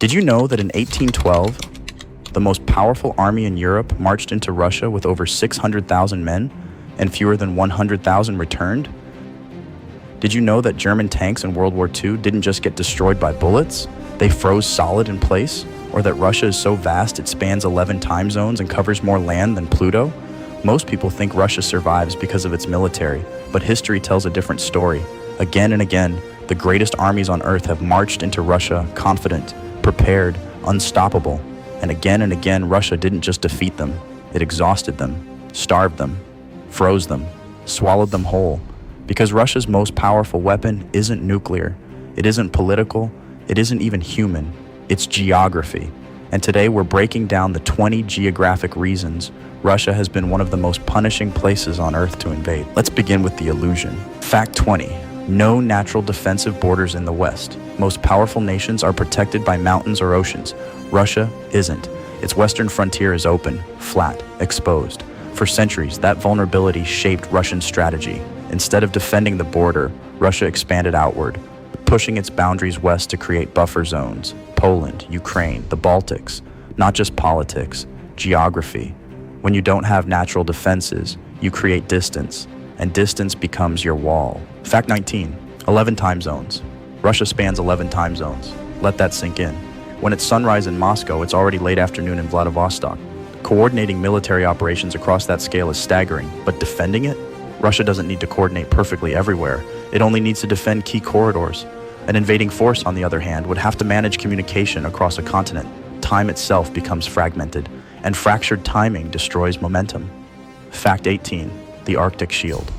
Did you know that in 1812, the most powerful army in Europe marched into Russia with over 600,000 men, and fewer than 100,000 returned? Did you know that German tanks in World War II didn't just get destroyed by bullets? They froze solid in place? Or that Russia is so vast it spans 11 time zones and covers more land than Pluto? Most people think Russia survives because of its military, but history tells a different story. Again and again, the greatest armies on Earth have marched into Russia confident, prepared, unstoppable. And again, Russia didn't just defeat them. It exhausted them, starved them, froze them, swallowed them whole. Because Russia's most powerful weapon isn't nuclear, it isn't political, it isn't even human. It's geography. And today we're breaking down the 20 geographic reasons Russia has been one of the most punishing places on Earth to invade. Let's begin with the illusion. Fact 20. No natural defensive borders in the West. Most powerful nations are protected by mountains or oceans. Russia isn't. Its western frontier is open, flat, exposed. For centuries, that vulnerability shaped Russian strategy. Instead of defending the border, Russia expanded outward, pushing its boundaries west to create buffer zones. Poland, Ukraine, the Baltics. Not just politics, geography. When you don't have natural defenses, you create distance, and distance becomes your wall. Fact 19. 11 time zones. Russia spans 11 time zones. Let that sink in. When it's sunrise in Moscow, it's already late afternoon in Vladivostok. Coordinating military operations across that scale is staggering, but defending it? Russia doesn't need to coordinate perfectly everywhere. It only needs to defend key corridors. An invading force, on the other hand, would have to manage communication across a continent. Time itself becomes fragmented, and fractured timing destroys momentum. Fact 18. The Arctic Shield.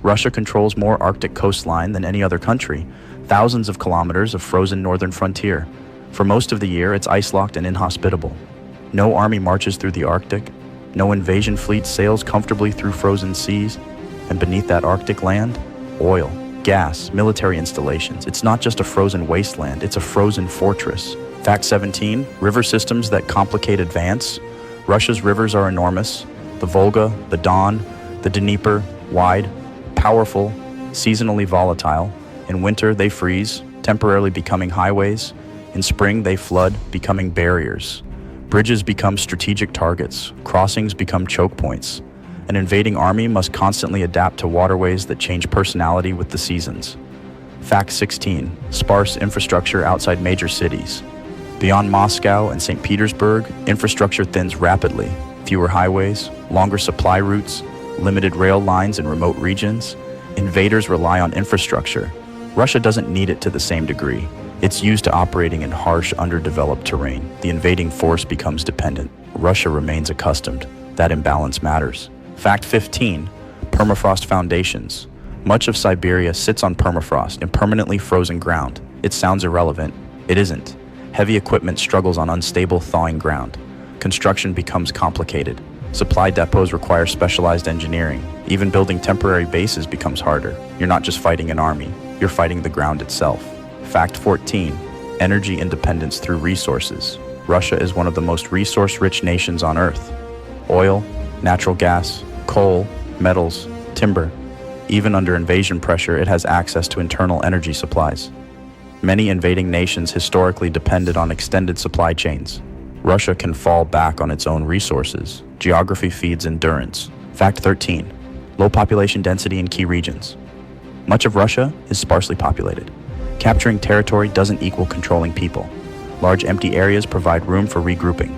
Russia controls more Arctic coastline than any other country, thousands of kilometers of frozen northern frontier. For most of the year, it's ice-locked and inhospitable. No army marches through the Arctic, no invasion fleet sails comfortably through frozen seas, and beneath that Arctic land, oil, gas, military installations. It's not just a frozen wasteland, it's a frozen fortress. Fact 17. River systems that complicate advance. Russia's rivers are enormous. The Volga, the Don, the Dnieper, wide, powerful, seasonally volatile. In winter, they freeze, temporarily becoming highways. In spring, they flood, becoming barriers. Bridges become strategic targets. Crossings become choke points. An invading army must constantly adapt to waterways that change personality with the seasons. Fact 16. Sparse infrastructure outside major cities. Beyond Moscow and St. Petersburg, infrastructure thins rapidly. Fewer highways, longer supply routes, limited rail lines in remote regions. Invaders rely on infrastructure. Russia doesn't need it to the same degree. It's used to operating in harsh, underdeveloped terrain. The invading force becomes dependent. Russia remains accustomed. That imbalance matters. Fact 15. Permafrost foundations. Much of Siberia sits on permafrost and permanently frozen ground. It sounds irrelevant. It isn't. Heavy equipment struggles on unstable, thawing ground. Construction becomes complicated. Supply depots require specialized engineering. Even building temporary bases becomes harder. You're not just fighting an army, you're fighting the ground itself. Fact 14. Energy independence through resources. Russia is one of the most resource-rich nations on Earth. Oil, natural gas, coal, metals, timber. Even under invasion pressure, it has access to internal energy supplies. Many invading nations historically depended on extended supply chains. Russia can fall back on its own resources. Geography feeds endurance. Fact 13. Low population density in key regions. Much of Russia is sparsely populated. Capturing territory doesn't equal controlling people. Large empty areas provide room for regrouping.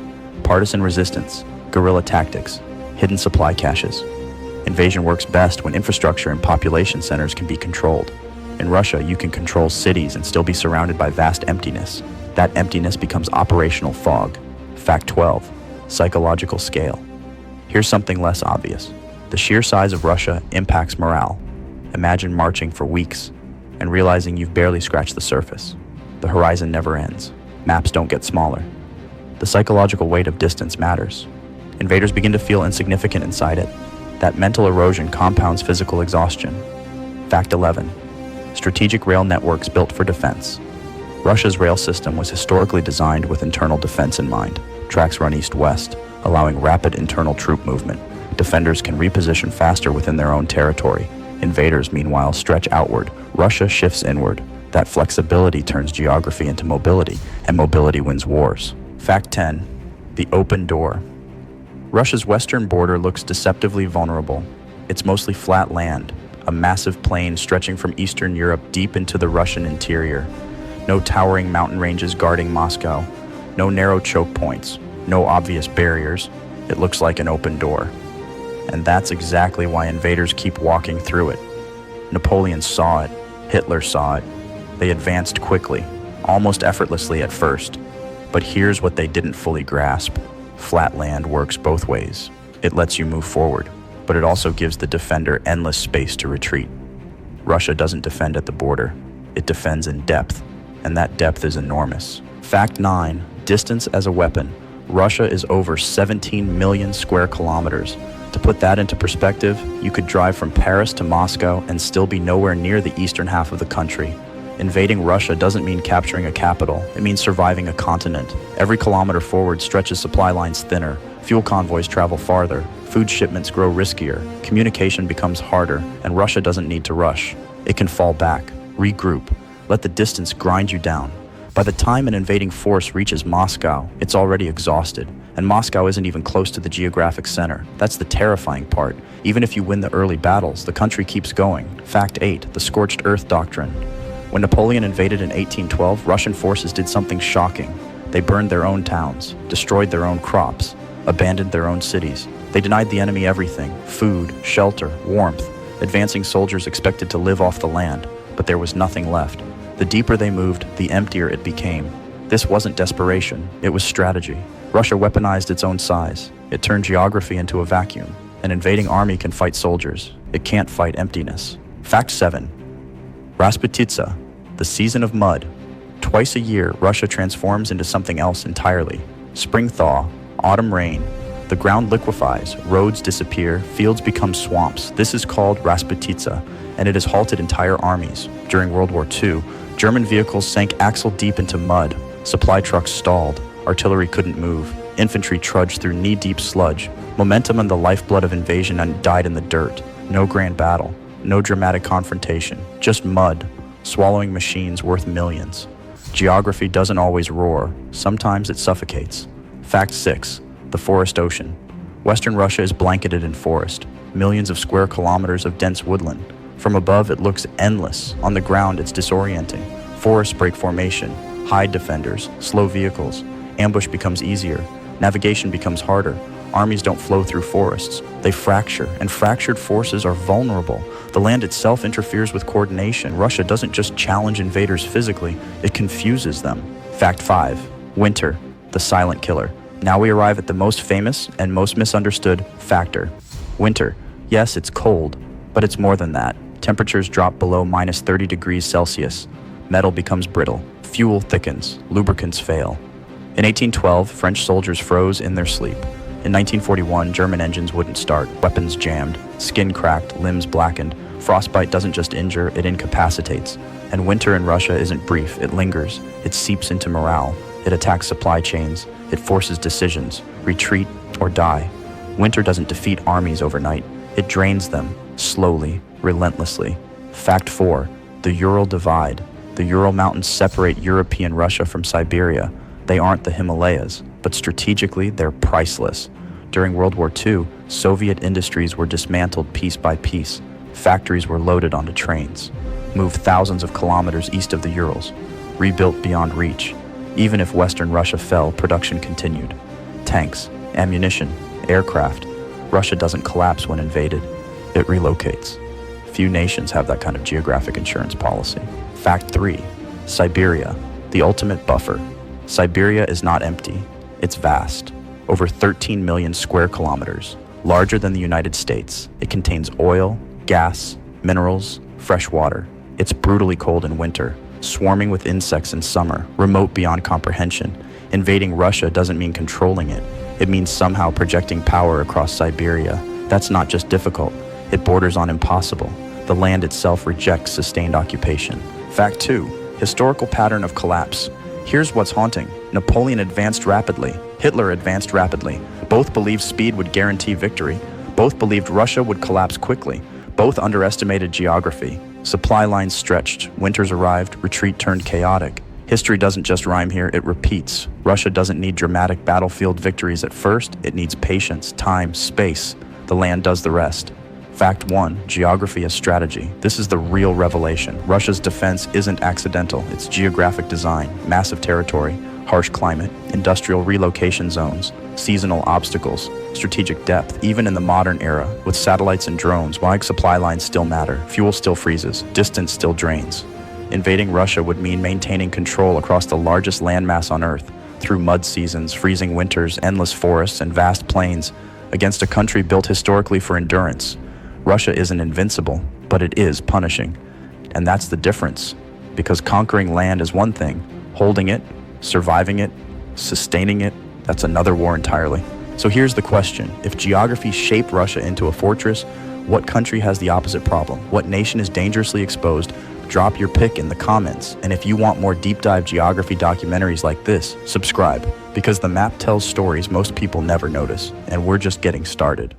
Partisan resistance, guerrilla tactics, hidden supply caches. Invasion works best when infrastructure and population centers can be controlled. In Russia, you can control cities and still be surrounded by vast emptiness. That emptiness becomes operational fog. Fact 12. Psychological scale. Here's something less obvious. The sheer size of Russia impacts morale. Imagine marching for weeks and realizing you've barely scratched the surface. The horizon never ends. Maps don't get smaller. The psychological weight of distance matters. Invaders begin to feel insignificant inside it. That mental erosion compounds physical exhaustion. Fact 11. Strategic rail networks built for defense. Russia's rail system was historically designed with internal defense in mind. Tracks run east-west, allowing rapid internal troop movement. Defenders can reposition faster within their own territory. Invaders, meanwhile, stretch outward. Russia shifts inward. That flexibility turns geography into mobility, and mobility wins wars. Fact 10. The open door. Russia's western border looks deceptively vulnerable. It's mostly flat land, a massive plain stretching from Eastern Europe deep into the Russian interior. No towering mountain ranges guarding Moscow, no narrow choke points, no obvious barriers. It looks like an open door. And that's exactly why invaders keep walking through it. Napoleon saw it, Hitler saw it. They advanced quickly, almost effortlessly at first. But here's what they didn't fully grasp. Flat land works both ways. It lets you move forward, but it also gives the defender endless space to retreat. Russia doesn't defend at the border. It defends in depth, and that depth is enormous. Fact 9. Distance as a weapon. Russia is over 17 million square kilometers. To put that into perspective, you could drive from Paris to Moscow and still be nowhere near the eastern half of the country. Invading Russia doesn't mean capturing a capital, it means surviving a continent. Every kilometer forward stretches supply lines thinner, fuel convoys travel farther, food shipments grow riskier, communication becomes harder, and Russia doesn't need to rush. It can fall back, regroup, let the distance grind you down. By the time an invading force reaches Moscow, it's already exhausted, and Moscow isn't even close to the geographic center. That's the terrifying part. Even if you win the early battles, the country keeps going. Fact 8. The scorched earth doctrine. When Napoleon invaded in 1812, Russian forces did something shocking. They burned their own towns, destroyed their own crops, abandoned their own cities. They denied the enemy everything: food, shelter, warmth. Advancing soldiers expected to live off the land, but there was nothing left. The deeper they moved, the emptier it became. This wasn't desperation, it was strategy. Russia weaponized its own size. It turned geography into a vacuum. An invading army can fight soldiers. It can't fight emptiness. Fact 7. Rasputitsa, the season of mud. Twice a year, Russia transforms into something else entirely. Spring thaw, autumn rain. The ground liquefies, roads disappear, fields become swamps. This is called Rasputitsa, and it has halted entire armies. During World War II, German vehicles sank axle-deep into mud. Supply trucks stalled. Artillery couldn't move. Infantry trudged through knee-deep sludge. Momentum and the lifeblood of invasion died in the dirt. No grand battle. No dramatic confrontation. Just mud. Swallowing machines worth millions. Geography doesn't always roar. Sometimes it suffocates. Fact 6. The forest ocean. Western Russia is blanketed in forest. Millions of square kilometers of dense woodland. From above, it looks endless. On the ground, it's disorienting. Forests break formation. Hide defenders. Slow vehicles. Ambush becomes easier. Navigation becomes harder. Armies don't flow through forests. They fracture, and fractured forces are vulnerable. The land itself interferes with coordination. Russia doesn't just challenge invaders physically, it confuses them. Fact 5. Winter, the silent killer. Now we arrive at the most famous and most misunderstood factor. Winter. Yes, it's cold, but it's more than that. Temperatures drop below minus 30 degrees Celsius. Metal becomes brittle. Fuel thickens. Lubricants fail. In 1812, French soldiers froze in their sleep. In 1941, German engines wouldn't start, weapons jammed, skin cracked, limbs blackened. Frostbite doesn't just injure, it incapacitates. And winter in Russia isn't brief, it lingers. It seeps into morale. It attacks supply chains. It forces decisions, retreat or die. Winter doesn't defeat armies overnight. It drains them, slowly, relentlessly. Fact 4. The Ural Divide. The Ural Mountains separate European Russia from Siberia. They aren't the Himalayas, but strategically they're priceless. During World War II, Soviet industries were dismantled piece by piece. Factories were loaded onto trains, moved thousands of kilometers east of the Urals, rebuilt beyond reach. Even if Western Russia fell, production continued. Tanks, ammunition, aircraft. Russia doesn't collapse when invaded. It relocates. Few nations have that kind of geographic insurance policy. Fact 3. Siberia, the ultimate buffer. Siberia is not empty. It's vast. Over 13 million square kilometers. Larger than the United States. It contains oil, gas, minerals, fresh water. It's brutally cold in winter, swarming with insects in summer, remote beyond comprehension. Invading Russia doesn't mean controlling it. It means somehow projecting power across Siberia. That's not just difficult. It borders on impossible. The land itself rejects sustained occupation. Fact 2. Historical pattern of collapse. Here's what's haunting. Napoleon advanced rapidly. Hitler advanced rapidly. Both believed speed would guarantee victory. Both believed Russia would collapse quickly. Both underestimated geography. Supply lines stretched, winters arrived, retreat turned chaotic. History doesn't just rhyme here, it repeats. Russia doesn't need dramatic battlefield victories at first, it needs patience, time, space. The land does the rest. Fact 1. Geography as strategy. This is the real revelation. Russia's defense isn't accidental, it's geographic design, massive territory, harsh climate, industrial relocation zones, seasonal obstacles, strategic depth. Even in the modern era, with satellites and drones, wide supply lines still matter, fuel still freezes, distance still drains. Invading Russia would mean maintaining control across the largest landmass on Earth, through mud seasons, freezing winters, endless forests, and vast plains, against a country built historically for endurance. Russia isn't invincible, but it is punishing. And that's the difference, because conquering land is one thing, holding it, surviving it, sustaining it, that's another war entirely. So here's the question. If geography shaped Russia into a fortress, what country has the opposite problem? What nation is dangerously exposed? Drop your pick in the comments. And if you want more deep dive geography documentaries like this, subscribe, because the map tells stories most people never notice, and we're just getting started.